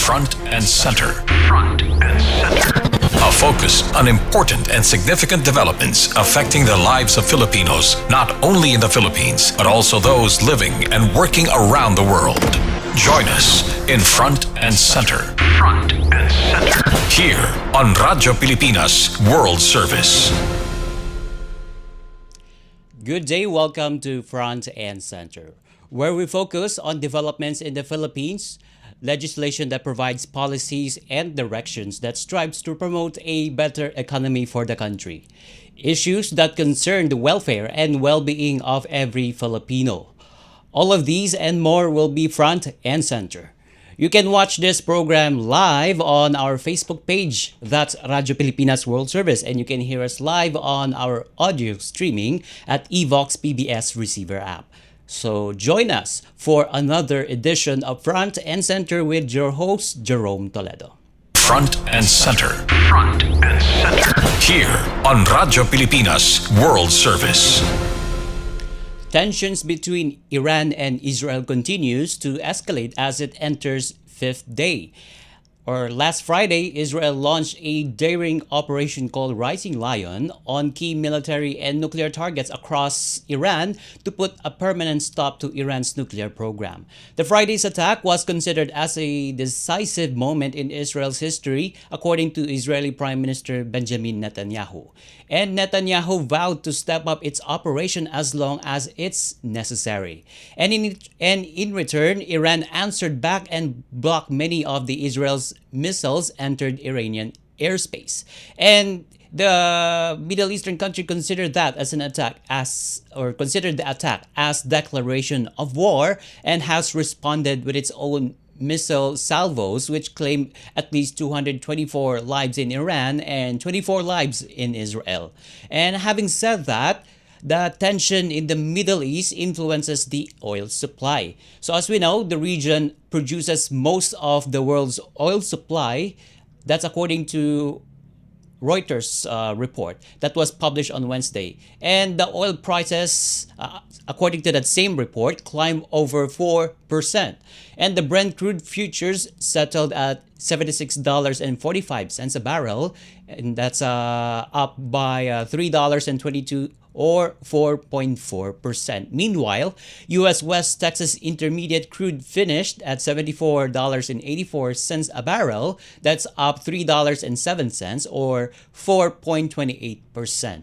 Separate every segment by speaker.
Speaker 1: Front and Center. A focus on important and significant developments affecting the lives of Filipinos, not only in the Philippines, but also those living and working around the world. Join us in Front and Center. Here on Radyo Pilipinas World Service.
Speaker 2: Good day, welcome to Front and Center, where we focus on developments in the Philippines, legislation that provides policies and directions that strives to promote a better economy for the country, issues that concern the welfare and well-being of every Filipino. All of these and more will be Front and Center. You can watch this program live on our Facebook page, that's Radyo Pilipinas World Service, and you can hear us live on our audio streaming at Evox PBS Receiver app. So join us for another edition of Front and Center with your host, Jerome Toledo.
Speaker 1: Front and Center. Here on Radyo Pilipinas World Service.
Speaker 2: Tensions between Iran and Israel continues to escalate as it enters fifth day. Last Friday, Israel launched a daring operation called Rising Lion on key military and nuclear targets across Iran to put a permanent stop to Iran's nuclear program. The Friday's attack was considered as a decisive moment in Israel's history, according to Israeli Prime Minister Benjamin Netanyahu. And Netanyahu vowed to step up its operation as long as it's necessary. And in return, Iran answered back and blocked many of the Israel's missiles entered Iranian airspace. And the Middle Eastern country considered that as an attack considered the attack as declaration of war and has responded with its own missile salvos, which claim at least 224 lives in Iran and 24 lives in Israel. And having said that, the tension in the Middle East influences the oil supply. So as we know, the region produces most of the world's oil supply. That's according to Reuters report that was published on Wednesday. And the oil prices, according to that same report, climbed over 4%. And the Brent crude futures settled at $76.45 a barrel. And that's up by $3.22 or 4.4%. Meanwhile, U.S. West Texas Intermediate crude finished at $74.84 a barrel. That's up $3.07 or 4.28%.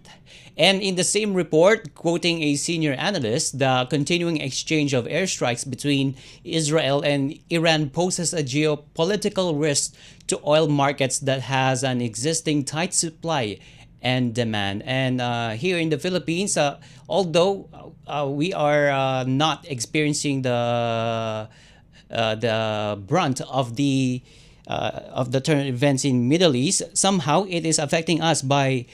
Speaker 2: And in the same report, quoting a senior analyst, the continuing exchange of airstrikes between Israel and Iran poses a geopolitical risk to oil markets that has an existing tight supply and demand. And here in the Philippines, although we are not experiencing the brunt of the turn events in Middle East, somehow it is affecting us by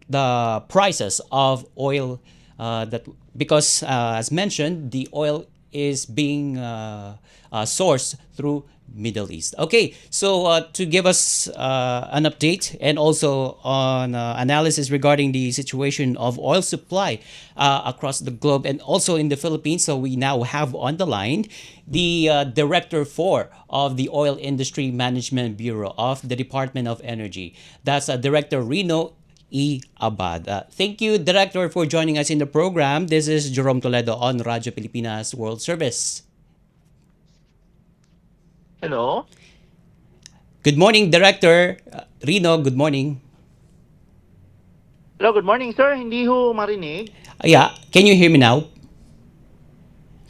Speaker 2: the prices of oil that because as mentioned, the oil is being sourced through Middle East. Okay, so to give us an update and also on analysis regarding the situation of oil supply across the globe and also in the Philippines, so we now have on the line the Director 4 of the Oil Industry Management Bureau of the Department of Energy. That's Director Rino E. Abad. Thank you, Director, for joining us in the program. This is Jerome Toledo on Radyo Pilipinas World Service.
Speaker 3: Hello?
Speaker 2: Good morning, Director Rino. Good morning.
Speaker 3: Hello, good morning, sir. Hindi ho marinig.
Speaker 2: Yeah, can you hear me now?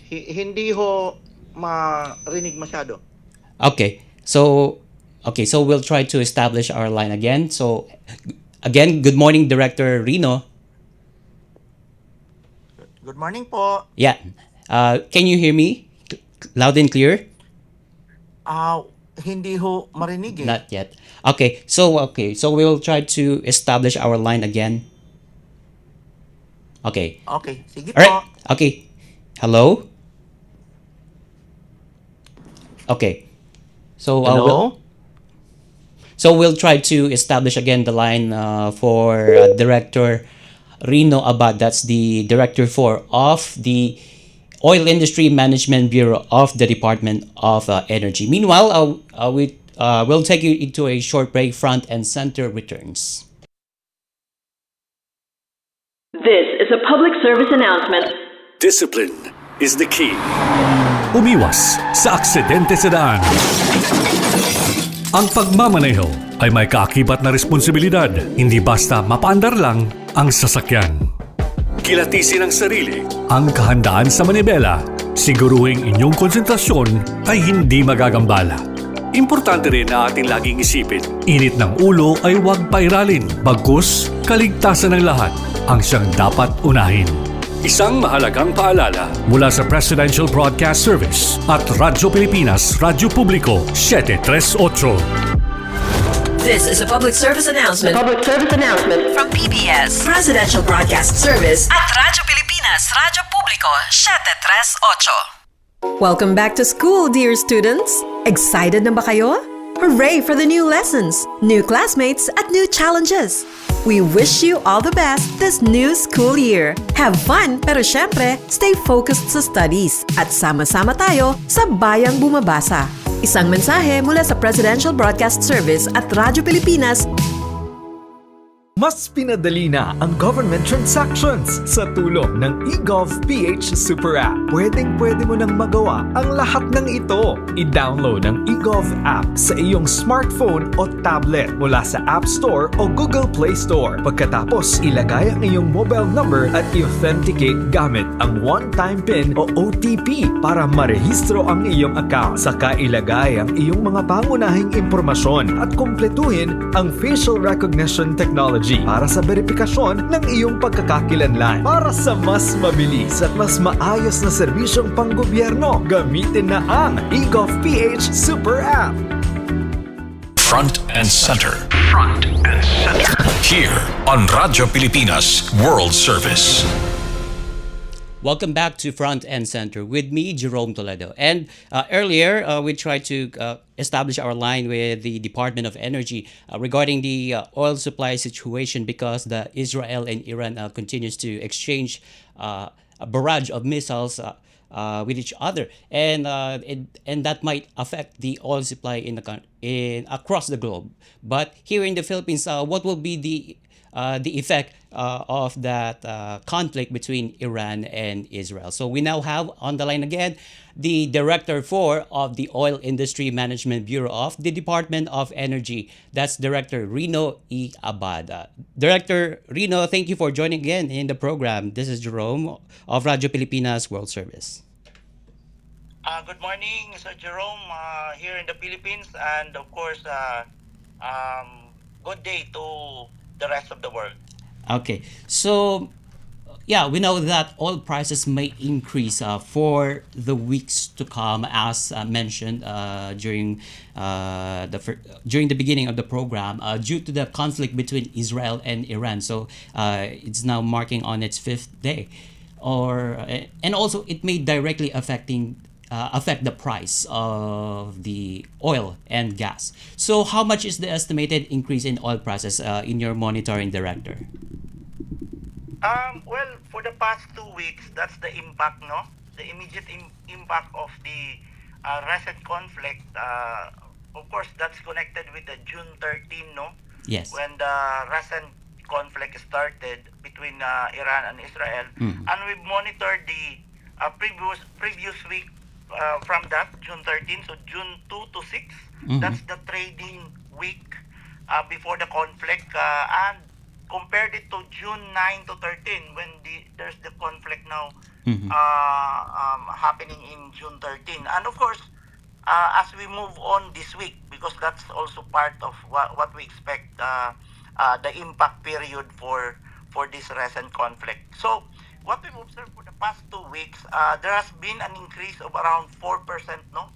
Speaker 3: Hindi ho marinig masyado.
Speaker 2: Okay, so we'll try to establish our line again. So, again, good morning, Director Rino.
Speaker 3: Good morning po.
Speaker 2: Yeah, can you hear me loud and clear?
Speaker 3: Hindi ho marinig eh.
Speaker 2: Not yet. Okay, so we'll try to establish our line again. Okay.
Speaker 3: Okay, sige
Speaker 2: All right.
Speaker 3: po.
Speaker 2: Okay. Hello? Okay. So
Speaker 3: Hello?
Speaker 2: we'll try to establish again the line for Director Rino Abad. That's the Director 4 of the Oil Industry Management Bureau of the Department of Energy. Meanwhile, we'll take you into a short break. Front and Center returns.
Speaker 4: This is a public service announcement.
Speaker 5: Discipline is the key. Umiwas sa aksidente sa daan. Ang pagmamaneho ay may kaakibat na responsibilidad. Hindi basta mapaandar lang ang sasakyan. Kilatisin ang sarili, ang kahandaan sa manibela. Siguruhing inyong konsentrasyon ay hindi magagambala. Importante rin na ating laging isipin, init ng ulo ay huwag pairalin. Bagkus, kaligtasan ng lahat ang siyang dapat unahin. Isang mahalagang paalala mula sa Presidential Broadcast Service at Radyo Pilipinas, Radyo Publiko 738.
Speaker 4: This is a public service announcement. From PBS, Presidential Broadcast Service at Radyo Pilipinas, Radyo Publiko 738.
Speaker 6: Welcome back to school, dear students! Excited na ba kayo? Hooray for the new lessons, new classmates, at new challenges! We wish you all the best this new school year. Have fun, pero syempre, stay focused sa studies at sama-sama tayo sa Bayang Bumabasa. Isang mensahe mula sa Presidential Broadcast Service at Radyo Pilipinas.
Speaker 7: Mas pinadali na ang government transactions sa tulong ng eGovPH Super App. Pwedeng-pwede mo nang magawa ang lahat ng ito. I-download ang eGov app sa iyong smartphone o tablet mula sa App Store o Google Play Store. Pagkatapos, ilagay ang iyong mobile number at i-authenticate gamit ang one-time PIN o OTP para marehistro ang iyong account. Saka ilagay ang iyong mga pangunahing impormasyon at kumpletuhin ang facial recognition technology para sa verifikasyon ng iyong pagkakakilanlan. Para sa mas mabilis at mas maayos na serbisyong panggobyerno, gamitin na ang eGovPH Super App.
Speaker 1: Front and Center. Front and Center. Here on Radyo Pilipinas World Service.
Speaker 2: Welcome back to Front and Center with me, Jerome Toledo. And earlier, we tried to establish our line with the Department of Energy regarding the oil supply situation because the Israel and Iran continues to exchange a barrage of missiles with each other, and that might affect the oil supply in across the globe. But here in the Philippines, what will be the effect of that conflict between Iran and Israel? So we now have on the line again the Director of the Oil Industry Management Bureau of the Department of Energy. That's Director Rino E. Abad. Director Rino, thank you for joining again in the program. This is Jerome of Radyo Pilipinas World Service.
Speaker 3: Good morning, Sir Jerome, here in the Philippines, and of course, good day to the rest of the world.
Speaker 2: Okay, so yeah, we know that oil prices may increase for the weeks to come, as mentioned during the beginning of the program, due to the conflict between Israel and Iran. So it's now marking on its fifth day, and also it may directly affect the price of the oil and gas. So how much is the estimated increase in oil prices in your monitoring, Director?
Speaker 3: Well, for the past 2 weeks, that's the impact, no? The immediate impact of the recent conflict. Of course, that's connected with the June 13, no?
Speaker 2: Yes.
Speaker 3: When the recent conflict started between Iran and Israel. And we've monitored the previous week from that, June 13, so June 2 to 6. That's the trading week before the conflict. And compared it to June 9 to 13 when there's the conflict now happening in June 13. And of course, as we move on this week, because that's also part of what we expect the impact period for this recent conflict. So what we've observed for the past 2 weeks, there has been an increase of around 4%, no?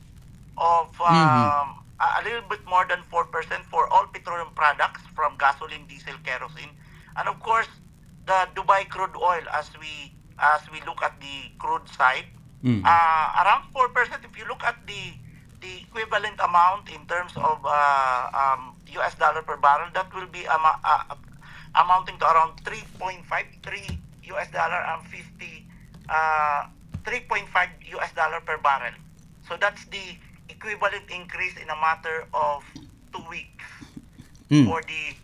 Speaker 3: Of a little bit more than 4% for all petroleum products from gasoline, diesel, kerosene, and of course the Dubai crude oil. As we look at the crude side, around 4%. If you look at the equivalent amount in terms of US dollar per barrel, that will be amounting to around 3.53 US dollar and 50 3.5 US dollar per barrel. So that's the equivalent increase in a matter of 2 weeks
Speaker 2: Mm.
Speaker 3: for the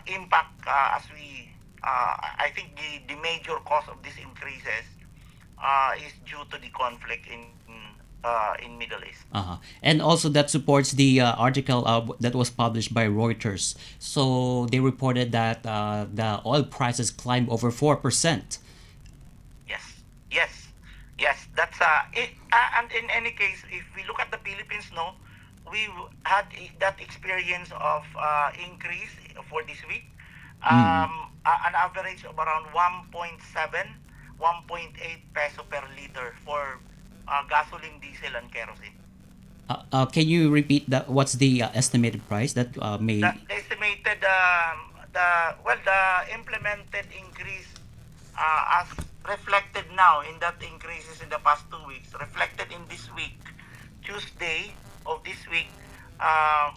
Speaker 3: impact as we I think the major cause of these increases is due to the conflict in Middle East.
Speaker 2: Uh-huh. And also that supports the article that was published by Reuters. So they reported that the oil prices climbed over 4%.
Speaker 3: Yes, yes, yes. That's and in any case, if we look at the Philippines, no, we had that experience of increase for this week.
Speaker 2: Mm.
Speaker 3: An average of around 1.7, 1.8 peso per liter for gasoline, diesel, and kerosene.
Speaker 2: Can you repeat that? What's the estimated price that may?
Speaker 3: The estimated the implemented increase as reflected now in that increases in the past 2 weeks, reflected in this week, Tuesday of this week, uh,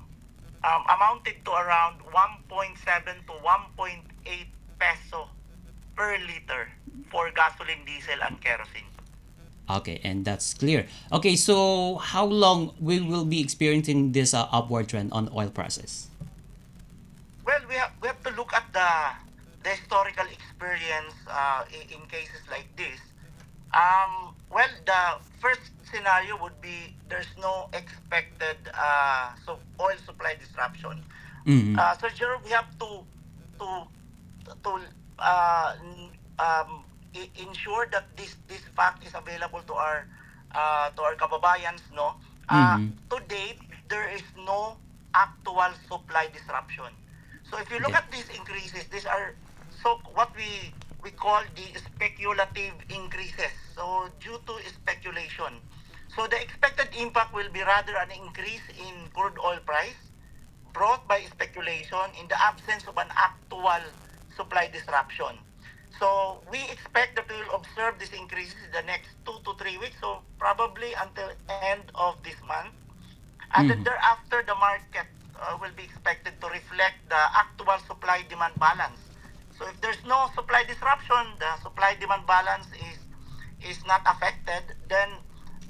Speaker 3: amounted to around 1.7 to 1.8 peso per liter for gasoline, diesel, and kerosene.
Speaker 2: Okay, and that's clear. Okay, so how long we will be experiencing this upward trend on oil prices?
Speaker 3: Well, we have to look at the historical experience in cases like this. Well, the first scenario would be there's no expected oil supply disruption.
Speaker 2: Mm-hmm.
Speaker 3: So, Jerome, we have to to uh, n- um, ensure that this fact is available to our kababayans. No,
Speaker 2: Mm-hmm.
Speaker 3: to date there is no actual supply disruption. So if you look
Speaker 2: Okay.
Speaker 3: at these increases, these are so what we call the speculative increases. So due to speculation, so the expected impact will be rather an increase in crude oil price brought by speculation in the absence of an actual supply disruption. So we expect that we will observe these increases in the next 2 to 3 weeks, so probably until end of this month. And then
Speaker 2: Mm-hmm.
Speaker 3: thereafter, the market will be expected to reflect the actual supply-demand balance. So if there's no supply disruption, the supply-demand balance is not affected, then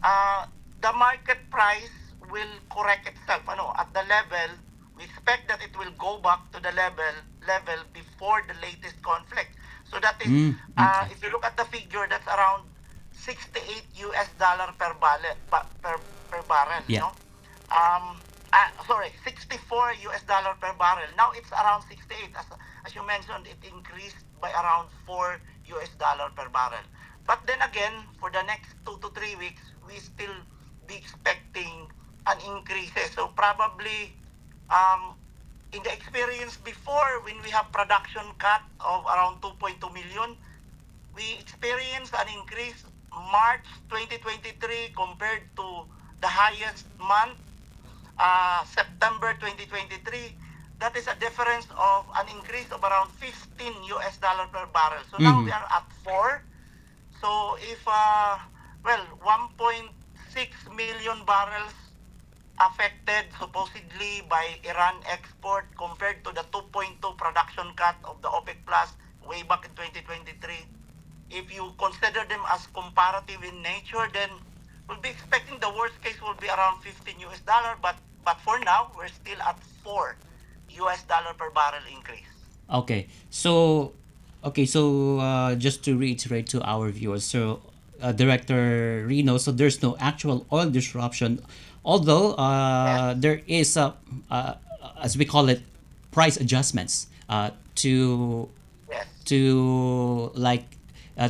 Speaker 3: uh, the market price will correct itself. Ano, at the level, we expect that it will go back to the level before the latest conflict. So that is,
Speaker 2: Mm, okay.
Speaker 3: if you look at the figure, that's around 68 US dollar per barrel, per barrel,
Speaker 2: Yeah.
Speaker 3: no? Sorry, 64 US dollar per barrel. Now it's around 68. As you mentioned, it increased by around 4 US dollar per barrel. But then again, for the next 2 to 3 weeks, we still be expecting an increase. So probably, in the experience before, when we have production cut of around 2.2 million, we experienced an increase March 2023 compared to the highest month, September 2023. That is a difference of an increase of around 15 US dollar per barrel. So now
Speaker 2: Mm-hmm.
Speaker 3: we are at 4. So if, 1.6 million barrels affected supposedly by Iran export compared to the 2.2 production cut of the OPEC Plus way back in 2023. If you consider them as comparative in nature, then we'll be expecting the worst case will be around 15 US dollar, but for now we're still at 4 US dollar per barrel increase.
Speaker 2: Okay. So just to reiterate to our viewers, so Director Reno, so there's no actual oil disruption, although
Speaker 3: Yes,
Speaker 2: there is uh, as we call it, price adjustments to
Speaker 3: yes,
Speaker 2: like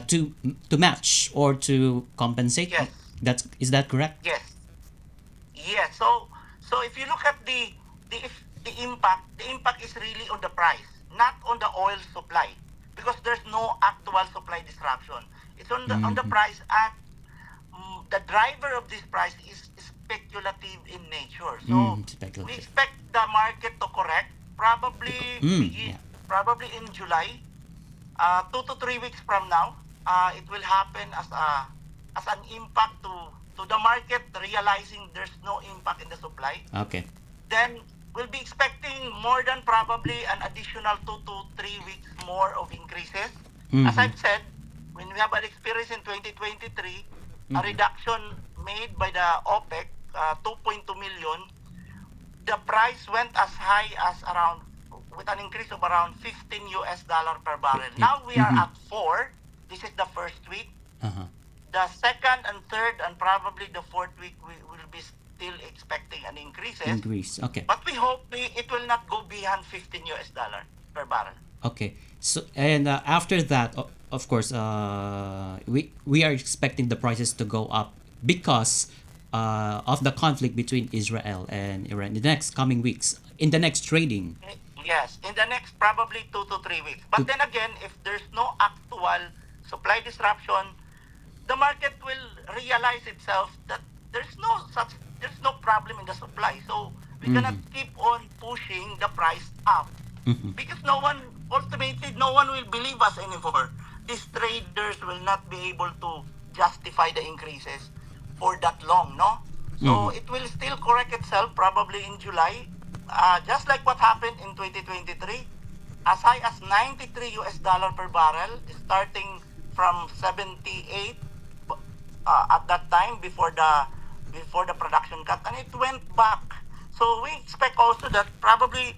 Speaker 2: to match or to compensate.
Speaker 3: yes,
Speaker 2: Is that correct?
Speaker 3: yes. Yes. So if you look at the if the impact is really on the price, not on the oil supply, because there's no actual supply disruption. It's on the
Speaker 2: Mm-hmm.
Speaker 3: price, and the driver of this price is speculative in nature. So we
Speaker 2: Speculative.
Speaker 3: expect the market to correct probably
Speaker 2: Yeah.
Speaker 3: probably in July, 2 to 3 weeks from now. It will happen as an impact to the market realizing there's no impact in the supply.
Speaker 2: Okay.
Speaker 3: Then we'll be expecting more than probably an additional 2 to 3 weeks more of increases. As
Speaker 2: Mm-hmm.
Speaker 3: I've said, when we have an experience in 2023, a reduction made by the OPEC, 2.2 million, the price went as high as around, with an increase of around $15 per barrel. Now we are at 4. This is the first week. The second and third and probably the fourth week, we will be still expecting an increase.
Speaker 2: Okay.
Speaker 3: But we hope it will not go beyond $15 per barrel.
Speaker 2: Okay. So and after that, of course, we are expecting the prices to go up because of the conflict between Israel and Iran in the next coming weeks, in the next trading.
Speaker 3: Yes, in the next probably 2 to 3 weeks. But then again, if there's no actual supply disruption, the market will realize itself that there's no problem in the supply. So we cannot keep on pushing the price up because ultimately no one will believe us anymore. These traders will not be able to justify the increases for that long, no? So it will still correct itself probably in July, just like what happened in 2023, as high as $93 per barrel, starting from 78 at that time before the production cut, and it went back. So we expect also that probably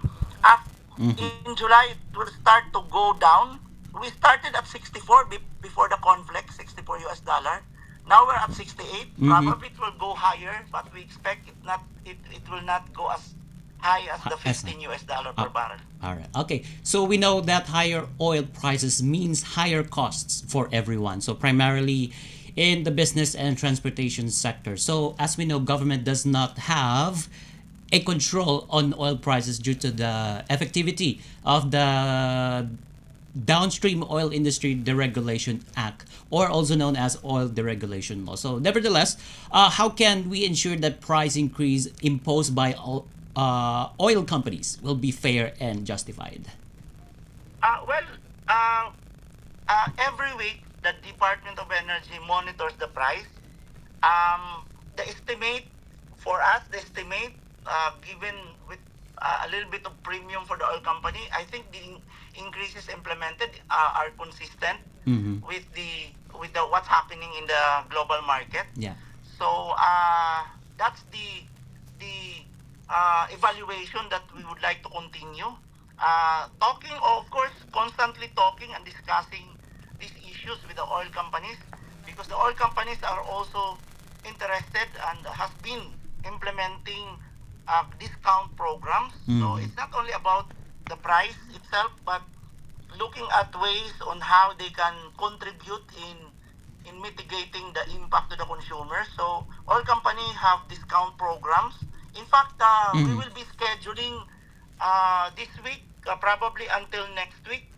Speaker 3: in July it will start to go down. We started at 64 before the conflict, $64. Now we're at 68. Probably it will go higher, but we expect it will not go as high as the $15 per barrel.
Speaker 2: All right. Okay. So we know that higher oil prices means higher costs for everyone. So primarily in the business and transportation sector. So as we know, government does not have a control on oil prices due to the effectivity of the Downstream Oil Industry Deregulation Act, or also known as Oil Deregulation Law. So nevertheless, how can we ensure that price increase imposed by oil companies will be fair and justified?
Speaker 3: Every week, the Department of Energy monitors the price. The estimate for us, given with a little bit of premium for the oil company, I think the increases implemented are consistent with what's happening in the global market.
Speaker 2: Yeah.
Speaker 3: So that's the evaluation that we would like to continue. Constantly talking and discussing these issues with the oil companies, because the oil companies are also interested and has been implementing discount programs. So it's not only about the price itself, but looking at ways on how they can contribute in mitigating the impact to the consumer. So oil companies have discount programs. In fact, we will be scheduling this week, probably until next week,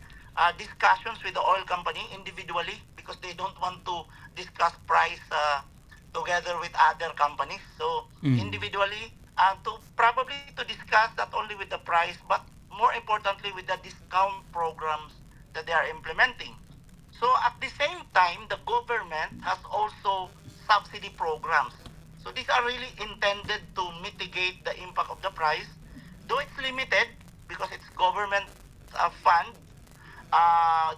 Speaker 3: discussions with the oil company individually, because they don't want to discuss price together with other companies. So individually, to discuss not only with the price, but more importantly with the discount programs that they are implementing. So at the same time, the government has also subsidy programs. So these are really intended to mitigate the impact of the price, though it's limited because it's government fund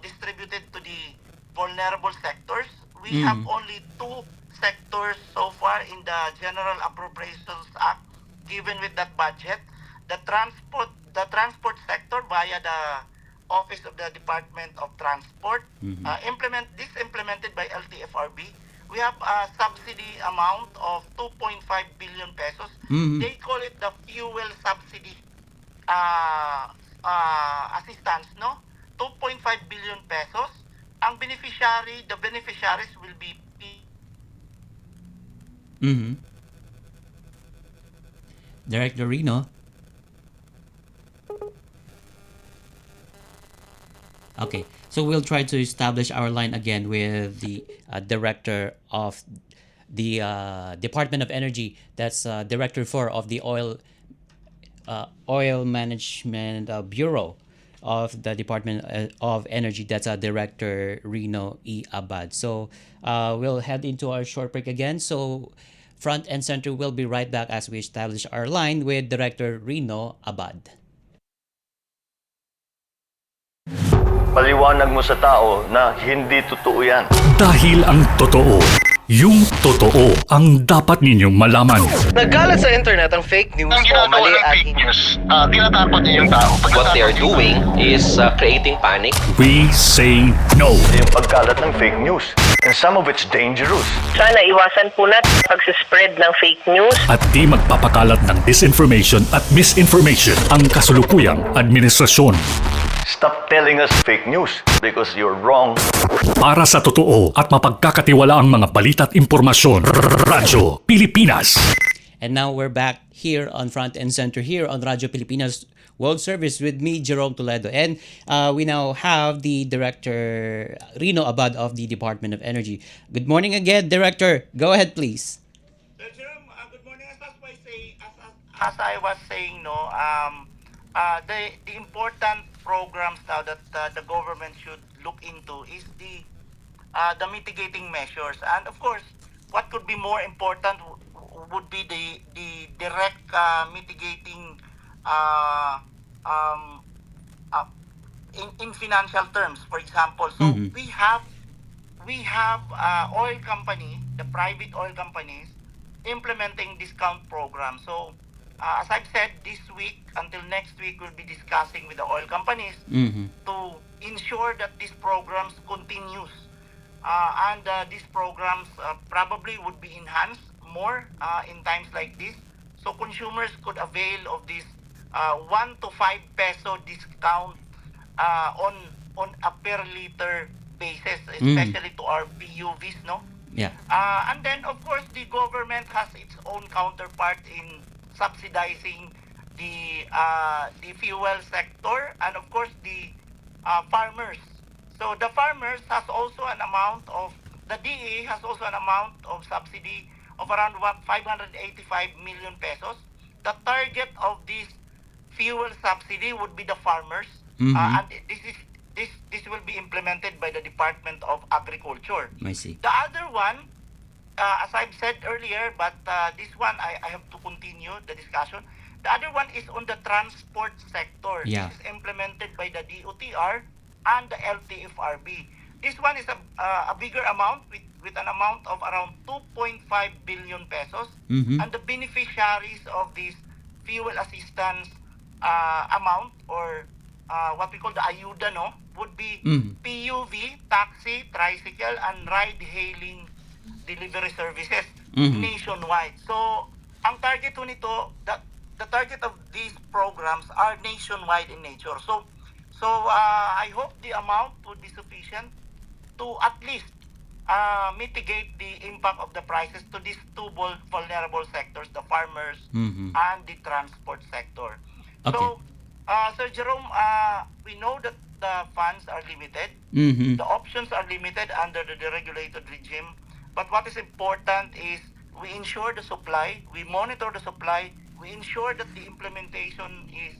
Speaker 3: distributed to the vulnerable sectors. We have only 2 sectors so far in the General Appropriations Act given with that budget. The transport sector via the Office of the Department of Transport, implemented by LTFRB. We have a subsidy amount of 2.5 billion pesos. They call it the fuel subsidy assistance, no? 2.5 billion pesos. The beneficiaries will be
Speaker 2: Director Rino. Okay, so we'll try to establish our line again with the director of the Department of Energy. That's Director 4 of the Oil Management Bureau of the Department of Energy. That's Director Rino E. Abad. So we'll head into our short break again. So front and center will be right back as we establish our line with Director Rino Abad.
Speaker 8: Paliwanag mo sa tao na hindi totoo yan.
Speaker 5: Dahil ang totoo Yung totoo ang dapat ninyong malaman.
Speaker 8: Nagkalat sa internet ang fake news
Speaker 9: Ang
Speaker 8: o
Speaker 9: ginagawa
Speaker 8: mali
Speaker 9: ng
Speaker 8: at
Speaker 9: fake news, tinatapon niyo yung tao.
Speaker 8: what they are doing is creating panic.
Speaker 5: We say no.
Speaker 10: Yung pagkalat ng fake news. And some of it's dangerous.
Speaker 11: Sana iwasan po natin pagsispread ng fake news.
Speaker 5: At di magpapakalat ng disinformation at misinformation ang kasulukuyang administrasyon.
Speaker 10: Stop telling us fake news because you're wrong.
Speaker 5: Para sa totoo at mapagkakatiwalaang mga balita at impormasyon, Radyo Pilipinas.
Speaker 2: And now we're back here on Front and Center here on Radyo Pilipinas World Service with me, Jerome Toledo. And we now have the Director Rino Abad of the Department of Energy. Good morning again, Director. Go ahead, please.
Speaker 3: Jerome, good morning. As I was saying, the important programs now that the government should look into is the mitigating measures, and of course, what could be more important would be the direct mitigating in financial terms. For example, so we have oil company, the private oil companies implementing discount programs. So as I've said, this week until next week, we'll be discussing with the oil companies to ensure that these programs continues. And these programs probably would be enhanced more in times like this. So consumers could avail of this 1 to 5 peso discount on a per liter basis, especially to our PUVs, no?
Speaker 2: Yeah.
Speaker 3: And then, of course, the government has its own counterpart in subsidizing the fuel sector, and of course the farmers. So the farmers has also an amount of, the DA has also an amount of subsidy of around 585 million pesos. The target of this fuel subsidy would be the farmers, and this will be implemented by the Department of Agriculture.
Speaker 2: I see.
Speaker 3: The other one, as I've said earlier, but this one I have to continue the discussion. The other one is on the transport sector.
Speaker 2: Yeah.
Speaker 3: This is implemented by the DOTR and the LTFRB. This one is a bigger amount with an amount of around 2.5 billion pesos. And the beneficiaries of this fuel assistance amount, or what we call the ayuda, no, would be PUV, taxi, tricycle, and ride-hailing delivery services nationwide. So, ang target po nito, the target of these programs are nationwide in nature. So I hope the amount would be sufficient to at least mitigate the impact of the prices to these two vulnerable sectors, the farmers and the transport sector.
Speaker 2: Okay.
Speaker 3: So, Sir Jerome, we know that the funds are limited. The options are limited under the deregulated regime. But what is important is we ensure the supply, we monitor the supply, we ensure that the implementation is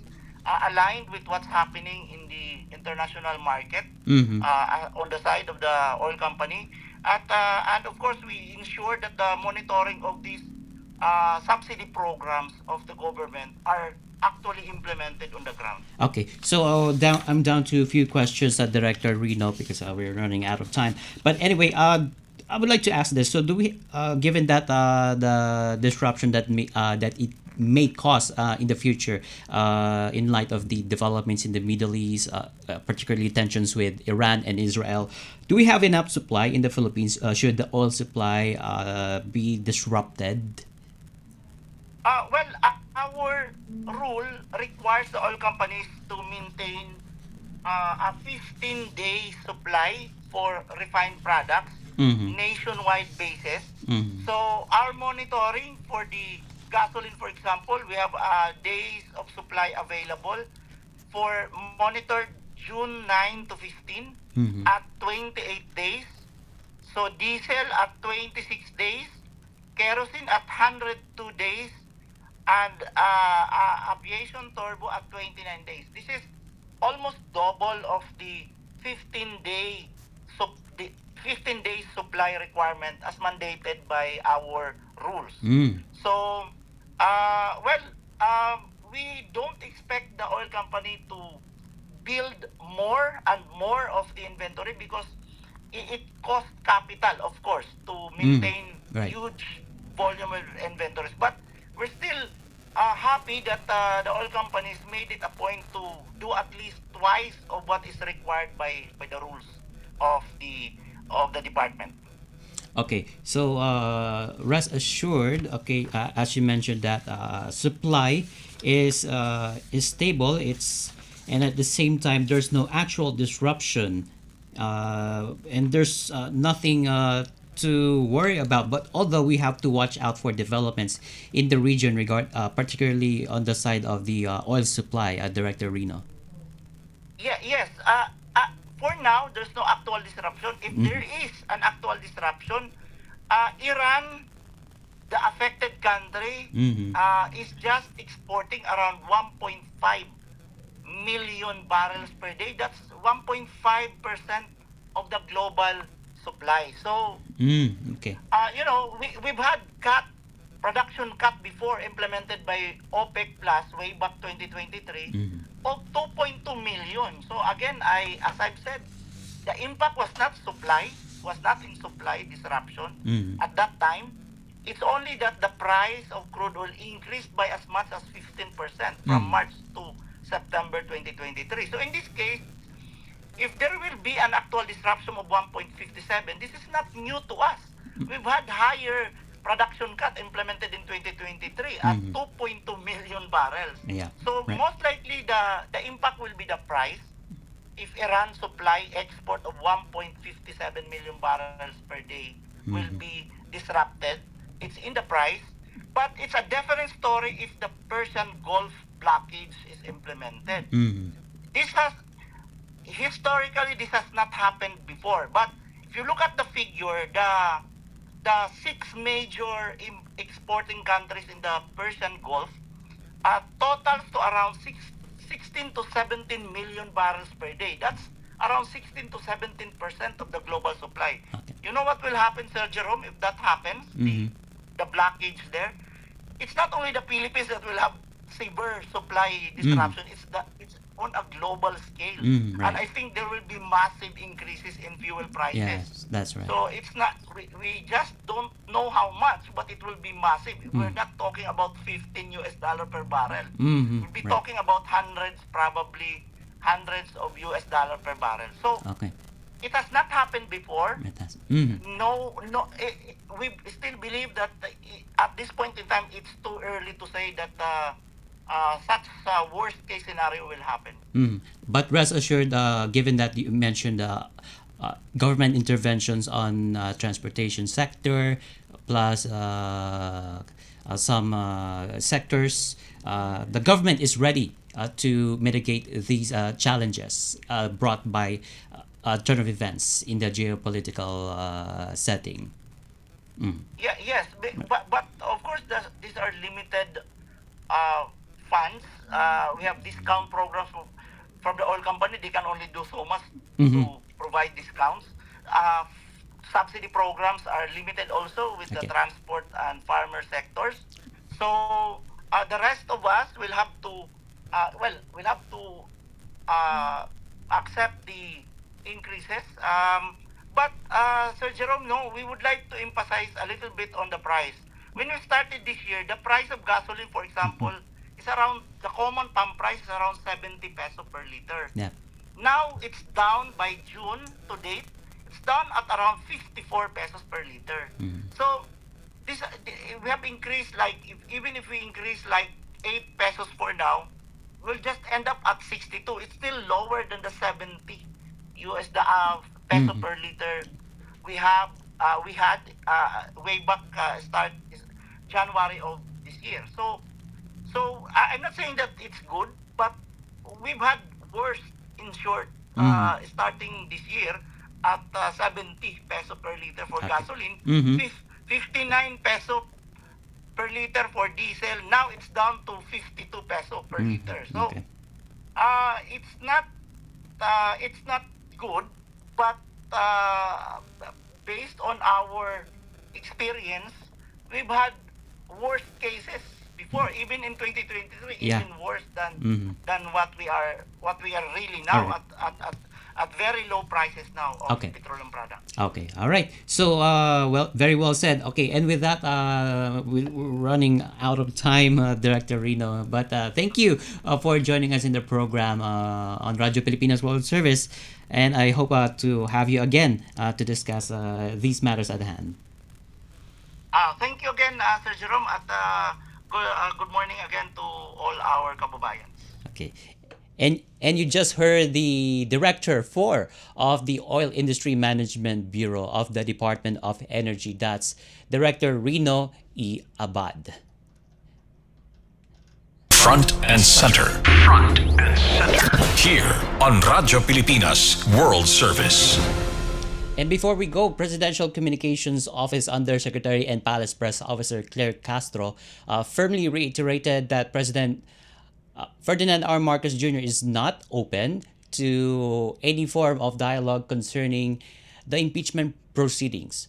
Speaker 3: aligned with what's happening in the international market on the side of the oil company. And of course, we ensure that the monitoring of these subsidy programs of the government are actually implemented on the ground.
Speaker 2: Okay, so I'm down to a few questions, Director Reno, because we're running out of time. But anyway, I would like to ask this. So, do we, given that the disruption that it may cause in the future, in light of the developments in the Middle East, particularly tensions with Iran and Israel, do we have enough supply in the Philippines? Should the oil supply be disrupted?
Speaker 3: Well, our rule requires the oil companies to maintain a 15-day supply for refined products nationwide basis. So our monitoring for the gasoline, for example, we have days of supply available for monitored June 9 to 15 at 28 days. So diesel at 26 days, kerosene at 102 days, and aviation turbo at 29 days. This is almost double of the 15-day supply requirement as mandated by our rules. So, we don't expect the oil company to build more and more of the inventory, because it costs capital, of course, to maintain
Speaker 2: Right.
Speaker 3: huge volume of inventories. But we're still happy that the oil companies made it a point to do at least twice of what is required by the rules of the department.
Speaker 2: Okay, so rest assured, okay, as you mentioned that supply is stable. It's and at the same time there's no actual disruption, and there's nothing to worry about. But although we have to watch out for developments in the region, particularly on the side of the oil supply, Director Reno.
Speaker 3: Yes. For now, there's no actual disruption. If there is an actual disruption, Iran, the affected country, is just exporting around 1.5 million barrels per day. That's 1.5% of the global supply. So,
Speaker 2: Okay.
Speaker 3: we've had production cut before implemented by OPEC Plus way back 2023 of 2.2 million. So again, as I've said, the impact was not in supply disruption at that time. It's only that the price of crude oil increased by as much as 15% from March to September 2023. So in this case, if there will be an actual disruption of 1.57, this is not new to us. We've had higher production cut implemented in 2023 at 2.2 million barrels.
Speaker 2: Yeah,
Speaker 3: So
Speaker 2: right.
Speaker 3: most likely the impact will be the price. If Iran supply export of 1.57 million barrels per day will be disrupted, it's in the price. But it's a different story if the Persian Gulf blockage is implemented. Historically, this has not happened before. But if you look at the figure, the six major exporting countries in the Persian Gulf totals to around 16 to 17 million barrels per day. That's around 16 to 17% of the global supply.
Speaker 2: Okay.
Speaker 3: You know what will happen, Sir Jerome, if that happens? The blockage there. It's not only the Philippines that will have severe supply disruption. It's on a global scale.
Speaker 2: Right.
Speaker 3: And I think there will be massive increases in fuel prices.
Speaker 2: Yes, that's right.
Speaker 3: So it's not, we just don't know how much, but it will be massive. We're not talking about $15 per barrel. We'll be
Speaker 2: Right.
Speaker 3: talking about probably hundreds of US dollar per barrel. So
Speaker 2: Okay.
Speaker 3: it has not happened before.
Speaker 2: It has.
Speaker 3: No, we still believe that at this point in time, it's too early to say that such a worst case scenario will happen.
Speaker 2: But rest assured, given that you mentioned government interventions on transportation sector, plus some sectors, the government is ready to mitigate these challenges brought by turn of events in the geopolitical setting.
Speaker 3: Yes, but of course these are limited funds. We have discount programs from the oil company. They can only do so much to provide discounts. Subsidy programs are limited also with the
Speaker 2: Okay.
Speaker 3: transport and farmer sectors. So the rest of us will have to accept the increases. But Sir Jerome, no, we would like to emphasize a little bit on the price. When we started this year, the price of gasoline, for example, is around, the common pump price is around 70 peso per liter.
Speaker 2: Yeah.
Speaker 3: Now it's down by June to date. It's down at around 54 pesos per liter. So we have increased, like even if we increase like 8 pesos for now, we'll just end up at 62. It's still lower than the 70 peso per liter we had way back start January of this year. So I'm not saying that it's good, but we've had worse in short starting this year at 70 peso per liter for gasoline, 59 peso per liter for diesel. Now it's down to 52 peso per liter. So
Speaker 2: Okay.
Speaker 3: It's not good, but based on our experience, we've had worse cases before, even in 2023,
Speaker 2: Yeah.
Speaker 3: even worse than what we are really now
Speaker 2: Alright.
Speaker 3: at very low prices now of
Speaker 2: Okay.
Speaker 3: petroleum products.
Speaker 2: Okay, all right. So, very well said. Okay, and with that, we're running out of time, Director Rino. But thank you for joining us in the program on Radyo Pilipinas World Service. And I hope to have you again to discuss these matters at hand.
Speaker 3: Thank you again, Sir Jerome, at good morning again to all our kababayans.
Speaker 2: Okay. And you just heard the Director 4 of the Oil Industry Management Bureau of the Department of Energy. That's Director Rino E. Abad.
Speaker 1: Front and center. Front and center. Here on Radyo Pilipinas World Service.
Speaker 2: And before we go, Presidential Communications Office Undersecretary and Palace Press Officer Claire Castro firmly reiterated that President Ferdinand R. Marcos Jr. is not open to any form of dialogue concerning the impeachment proceedings.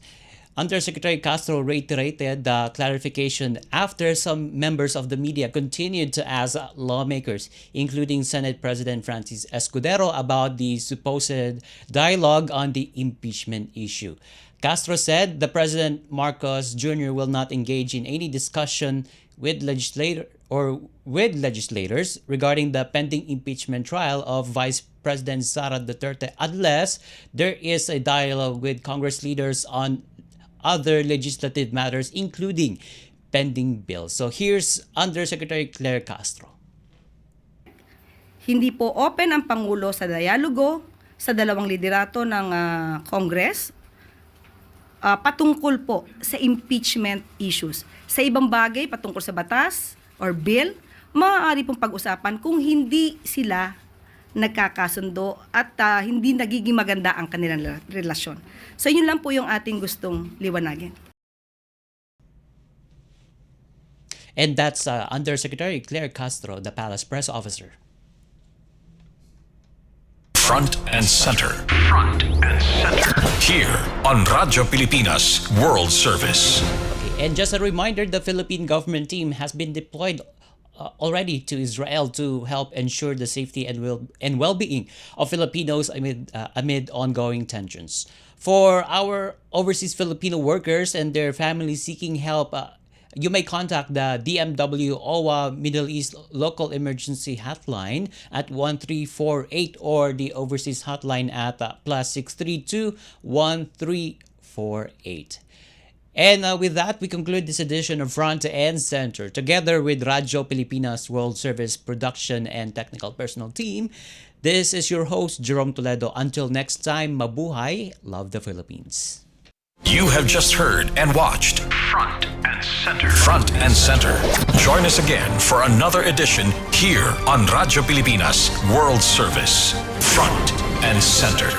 Speaker 2: Undersecretary Castro reiterated the clarification after some members of the media continued to ask lawmakers, including Senate President Francis Escudero, about the supposed dialogue on the impeachment issue. Castro said the President Marcos Jr. will not engage in any discussion with legislators regarding the pending impeachment trial of Vice President Sara Duterte unless there is a dialogue with Congress leaders on other legislative matters, including pending bills. So here's Undersecretary Claire Castro.
Speaker 12: Hindi po open ang Pangulo sa dialogo sa dalawang liderato ng Congress patungkol po sa impeachment issues. Sa ibang bagay patungkol sa batas or bill, maaari pong pag-usapan kung hindi sila nagkakasundo at hindi nagiging maganda ang kanilang relasyon. So yun lang po yung ating gustong liwanagin.
Speaker 2: And that's Undersecretary Claire Castro, the Palace Press Officer.
Speaker 1: Front and center. Front and center. Here on Radyo Pilipinas World Service.
Speaker 2: Okay, and just a reminder, the Philippine government team has been deployed already to Israel to help ensure the safety and well-being of Filipinos amid ongoing tensions. For our overseas Filipino workers and their families seeking help, you may contact the DMW OWA Middle East Local Emergency Hotline at 1348 or the Overseas Hotline at +632 1348. And with that, we conclude this edition of Front and Center. Together with Radyo Pilipinas World Service production and technical personnel team, this is your host, Jerome Toledo. Until next time, mabuhay, love the Philippines.
Speaker 1: You have just heard and watched Front and Center. Front and Center. Join us again for another edition here on Radyo Pilipinas World Service. Front and Center.